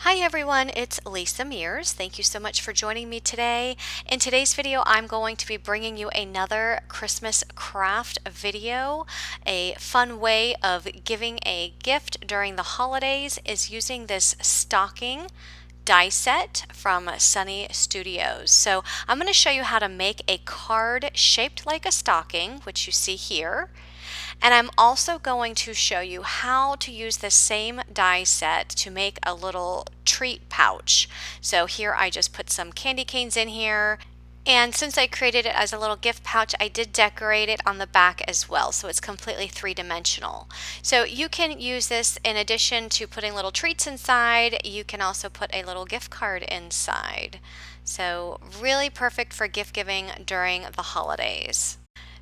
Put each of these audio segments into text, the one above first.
Hi everyone, it's Lisa Mears. Thank you so much for joining me today. In today's video, I'm going to be bringing you another Christmas craft video. A fun way of giving a gift during the holidays is using this stocking die set from Sunny Studios. So I'm going to show you how to make a card shaped like a stocking, which you see here. And I'm also going to show you how to use the same die set to make a little treat pouch. So here I just put some candy canes in here. And since I created it as a little gift pouch, I did decorate it on the back as well, so it's completely three-dimensional. So you can use this in addition to putting little treats inside. You can also put a little gift card inside. So really perfect for gift giving during the holidays.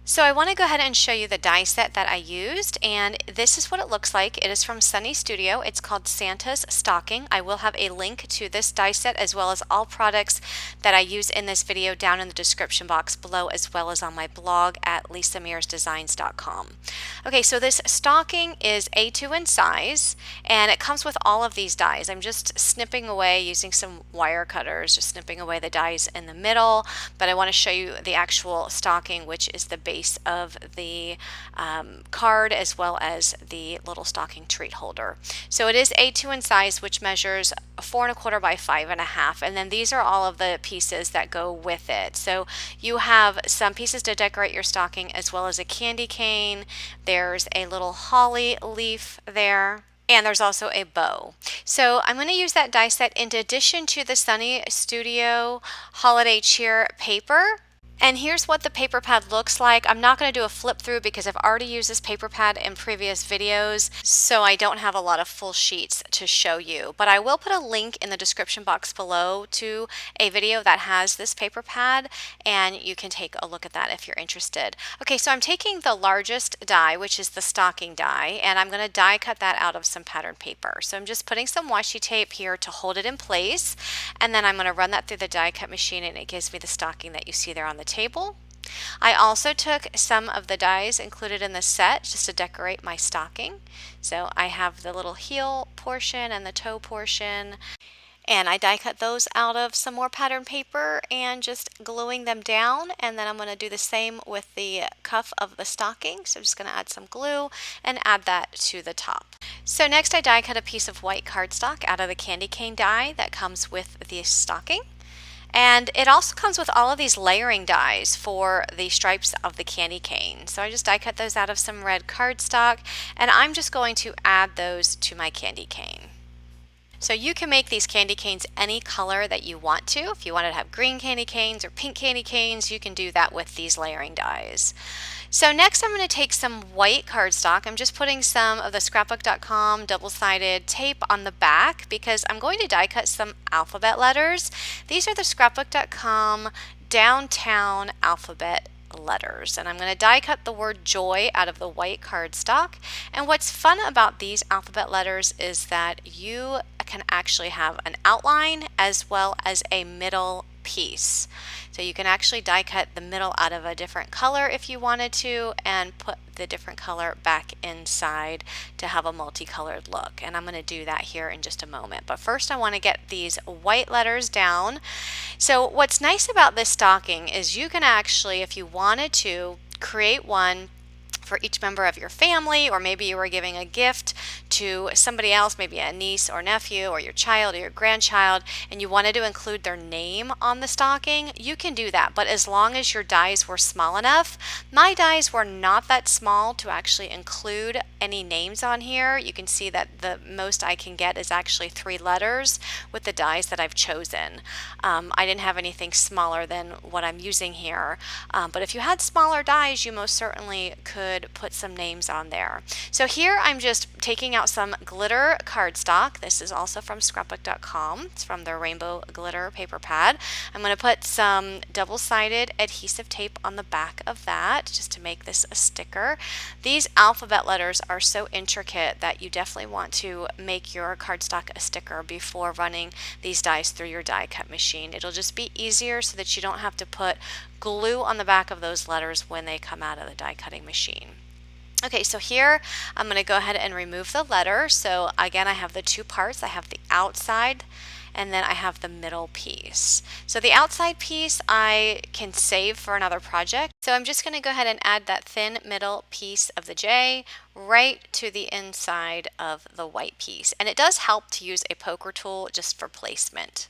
So I want to go ahead and show you the die set that I used, and this is what it looks like. It is from Sunny Studio. It's called Santa's Stocking. I will have a link to this die set as well as all products that I use in this video down in the description box below, as well as on my blog at lisamearsdesigns.com. Okay, so this stocking is A2 in size, and it comes with all of these dies. I'm just snipping away using some wire cutters, just snipping away the dies in the middle, but I want to show you the actual stocking, which is the base of the card as well as the little stocking treat holder. So it is A2 in size, which measures 4 1/4 by 5 1/2, and then these are all of the pieces that go with it. So you have some pieces to decorate your stocking as well as a candy cane. There's a little holly leaf there. And there's also a bow. So I'm going to use that die set in addition to the Sunny Studio Holiday Cheer paper. And here's what the paper pad looks like. I'm not going to do a flip through because I've already used this paper pad in previous videos, so I don't have a lot of full sheets to show you. But I will put a link in the description box below to a video that has this paper pad, and you can take a look at that if you're interested. Okay, so I'm taking the largest die, which is the stocking die, and I'm going to die cut that out of some patterned paper. So I'm just putting some washi tape here to hold it in place, and then I'm going to run that through the die cut machine, and it gives me the stocking that you see there on the table. I also took some of the dies included in the set just to decorate my stocking. So I have the little heel portion and the toe portion, and I die cut those out of some more pattern paper and just gluing them down. And then I'm going to do the same with the cuff of the stocking. So I'm just going to add some glue and add that to the top. So next I die cut a piece of white cardstock out of the candy cane die that comes with the stocking. And it also comes with all of these layering dies for the stripes of the candy cane. So I just die cut those out of some red cardstock, and I'm just going to add those to my candy cane. So you can make these candy canes any color that you want to. If you wanted to have green candy canes or pink candy canes, you can do that with these layering dies. So next I'm going to take some white cardstock. I'm just putting some of the scrapbook.com double-sided tape on the back because I'm going to die cut some alphabet letters. These are the scrapbook.com downtown alphabet letters, and I'm going to die cut the word joy out of the white cardstock. And what's fun about these alphabet letters is that you can actually have an outline as well as a middle piece. So you can actually die cut the middle out of a different color if you wanted to, and put the different color back inside to have a multicolored look. And I'm going to do that here in just a moment. But first I want to get these white letters down. So what's nice about this stocking is you can actually, if you wanted to, create one for each member of your family, or maybe you were giving a gift to somebody else, maybe a niece or nephew or your child or your grandchild, and you wanted to include their name on the stocking, you can do that. But as long as your dies were small enough, my dies were not that small to actually include any names on here. You can see that the most I can get is actually 3 letters with the dies that I've chosen. I didn't have anything smaller than what I'm using here, but if you had smaller dies, you most certainly could put some names on there. So here I'm just taking out some glitter cardstock. This is also from scrapbook.com. It's from their rainbow glitter paper pad. I'm going to put some double-sided adhesive tape on the back of that just to make this a sticker. These alphabet letters are so intricate that you definitely want to make your cardstock a sticker before running these dies through your die cut machine. It'll just be easier so that you don't have to put glue on the back of those letters when they come out of the die cutting machine. Okay, so here I'm going to go ahead and remove the letter. So again, I have the two parts. I have the outside and then I have the middle piece. So the outside piece I can save for another project. So I'm just going to go ahead and add that thin middle piece of the J right to the inside of the white piece. And it does help to use a poker tool just for placement.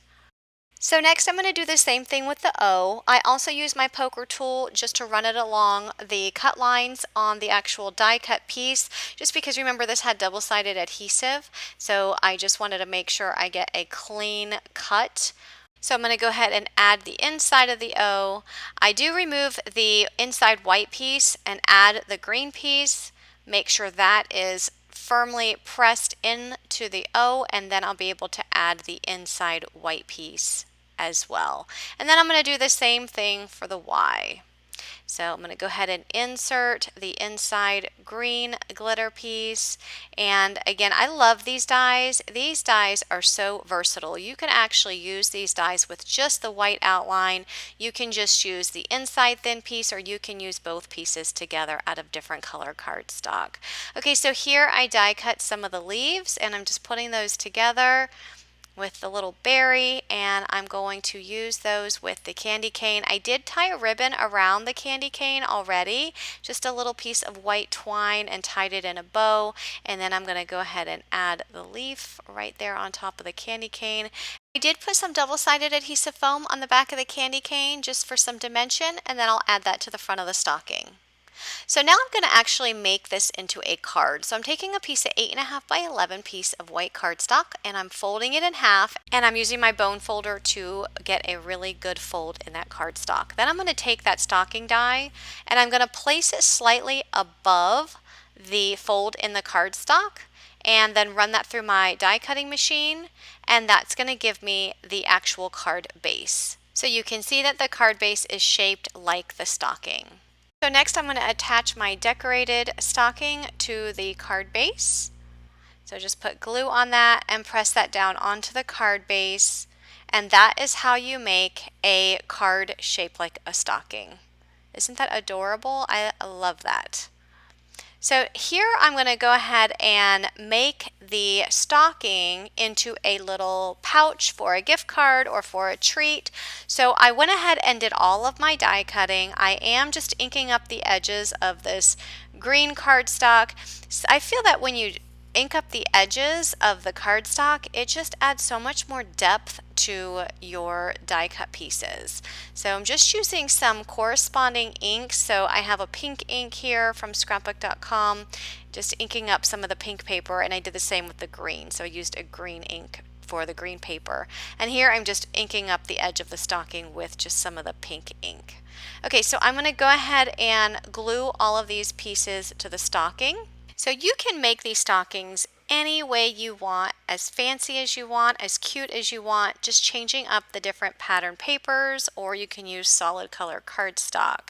So next I'm going to do the same thing with the O. I also use my poker tool just to run it along the cut lines on the actual die cut piece, just because remember this had double-sided adhesive, so I just wanted to make sure I get a clean cut. So I'm going to go ahead and add the inside of the O. I do remove the inside white piece and add the green piece. Make sure that is firmly pressed into the O, and then I'll be able to add the inside white piece as well. And then I'm going to do the same thing for the Y. So I'm going to go ahead and insert the inside green glitter piece. And again, I love these dies. These dies are so versatile. You can actually use these dies with just the white outline. You can just use the inside thin piece, or you can use both pieces together out of different color cardstock. Okay, so here I die cut some of the leaves and I'm just putting those together with the little berry, and I'm going to use those with the candy cane. I did tie a ribbon around the candy cane already, just a little piece of white twine, and tied it in a bow, and then I'm going to go ahead and add the leaf right there on top of the candy cane. I did put some double-sided adhesive foam on the back of the candy cane just for some dimension, and then I'll add that to the front of the stocking. So now I'm going to actually make this into a card. So I'm taking a piece of 8.5 by 11 piece of white cardstock and I'm folding it in half, and I'm using my bone folder to get a really good fold in that cardstock. Then I'm going to take that stocking die and I'm going to place it slightly above the fold in the cardstock and then run that through my die cutting machine, and that's going to give me the actual card base. So you can see that the card base is shaped like the stocking. So next I'm going to attach my decorated stocking to the card base. So just put glue on that and press that down onto the card base, and that is how you make a card shaped like a stocking. Isn't that adorable? I love that. So here I'm going to go ahead and make the stocking into a little pouch for a gift card or for a treat. So I went ahead and did all of my die cutting. I am just inking up the edges of this green cardstock. So I feel that when you ink up the edges of the cardstock, it just adds so much more depth to your die cut pieces. So I'm just using some corresponding ink. So I have a pink ink here from scrapbook.com, just inking up some of the pink paper, and I did the same with the green. So I used a green ink for the green paper. And here I'm just inking up the edge of the stocking with just some of the pink ink. Okay, so I'm going to go ahead and glue all of these pieces to the stocking. So you can make these stockings any way you want, as fancy as you want, as cute as you want, just changing up the different pattern papers, or you can use solid color cardstock.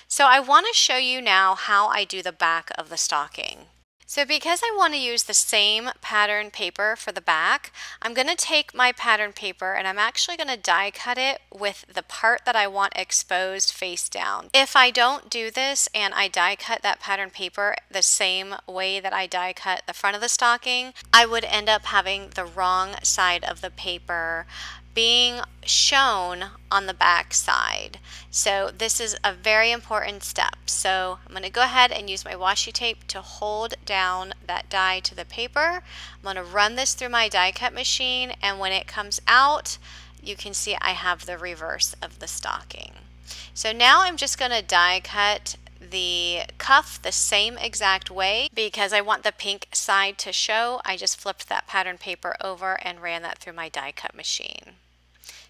So I want to show you now how I do the back of the stocking. So because I want to use the same pattern paper for the back, I'm going to take my pattern paper and I'm actually going to die cut it with the part that I want exposed face down. If I don't do this and I die cut that pattern paper the same way that I die cut the front of the stocking, I would end up having the wrong side of the paper being shown on the back side. So this is a very important step. So I'm going to go ahead and use my washi tape to hold down that die to the paper. I'm going to run this through my die cut machine, and when it comes out, you can see I have the reverse of the stocking. So now I'm just going to die cut the cuff the same exact way. Because I want the pink side to show, I just flipped that pattern paper over and ran that through my die cut machine.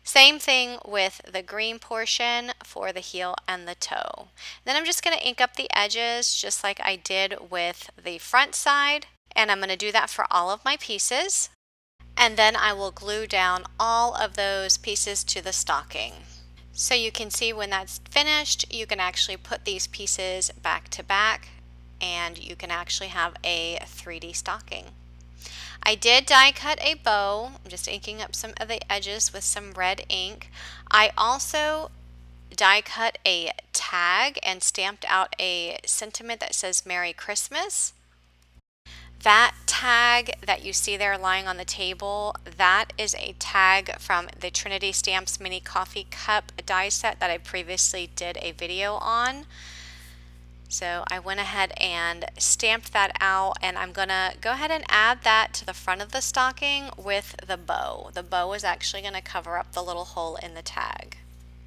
Same thing with the green portion for the heel and the toe. Then I'm just going to ink up the edges just like I did with the front side, and I'm going to do that for all of my pieces. And then I will glue down all of those pieces to the stocking. So you can see when that's finished, you can actually put these pieces back to back and you can actually have a 3D stocking. I did die cut a bow. I'm just inking up some of the edges with some red ink. I also die cut a tag and stamped out a sentiment that says Merry Christmas. That tag that you see there lying on the table, that is a tag from the Trinity Stamps Mini Coffee Cup die set that I previously did a video on. So I went ahead and stamped that out, and I'm going to go ahead and add that to the front of the stocking with the bow. The bow is actually going to cover up the little hole in the tag.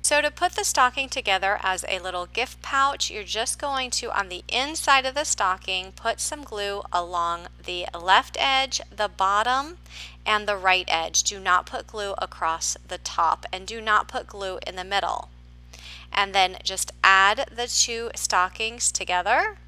So to put the stocking together as a little gift pouch, you're just going to, on the inside of the stocking, put some glue along the left edge, the bottom, and the right edge. Do not put glue across the top, and do not put glue in the middle. And then just add the two stockings together.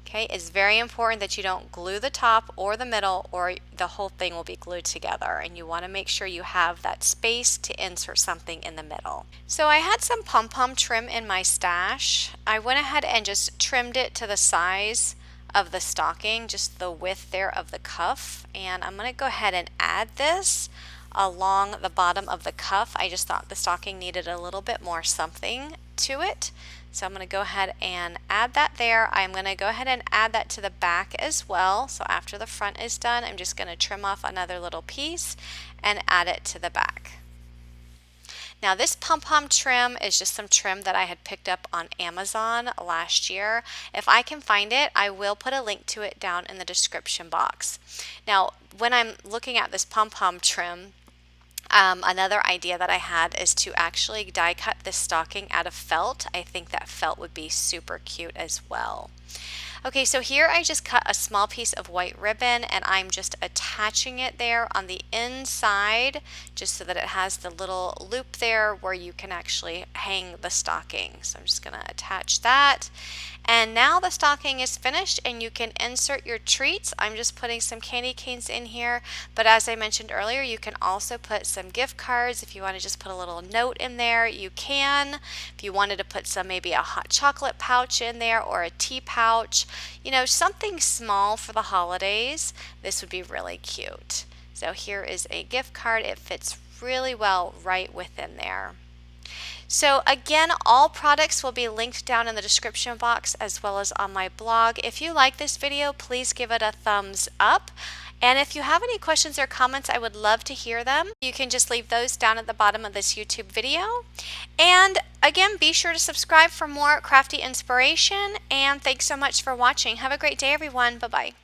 Okay, it's very important that you don't glue the top or the middle, or the whole thing will be glued together, and you want to make sure you have that space to insert something in the middle. So I had some pom-pom trim in my stash. I went ahead and just trimmed it to the size of the stocking, just the width there of the cuff, and I'm going to go ahead and add this along the bottom of the cuff. I just thought the stocking needed a little bit more something to it. So I'm going to go ahead and add that there. I'm going to go ahead and add that to the back as well. So after the front is done, I'm just going to trim off another little piece and add it to the back. Now this pom-pom trim is just some trim that I had picked up on Amazon last year. If I can find it, I will put a link to it down in the description box. Now when I'm looking at this pom-pom trim, another idea that I had is to actually die cut this stocking out of felt. I think that felt would be super cute as well. Okay, so here I just cut a small piece of white ribbon, and I'm just attaching it there on the inside just so that it has the little loop there where you can actually hang the stocking. So I'm just going to attach that. And now the stocking is finished and you can insert your treats. I'm just putting some candy canes in here, but as I mentioned earlier, you can also put some gift cards. If you want to just put a little note in there, you can. If you wanted to put some, maybe a hot chocolate pouch in there or a tea pouch, you know, something small for the holidays, this would be really cute. So here is a gift card. It fits really well right within there. So again, all products will be linked down in the description box as well as on my blog. If you like this video, please give it a thumbs up. And if you have any questions or comments, I would love to hear them. You can just leave those down at the bottom of this YouTube video. And again, be sure to subscribe for more crafty inspiration. And thanks so much for watching. Have a great day, everyone. Bye-bye.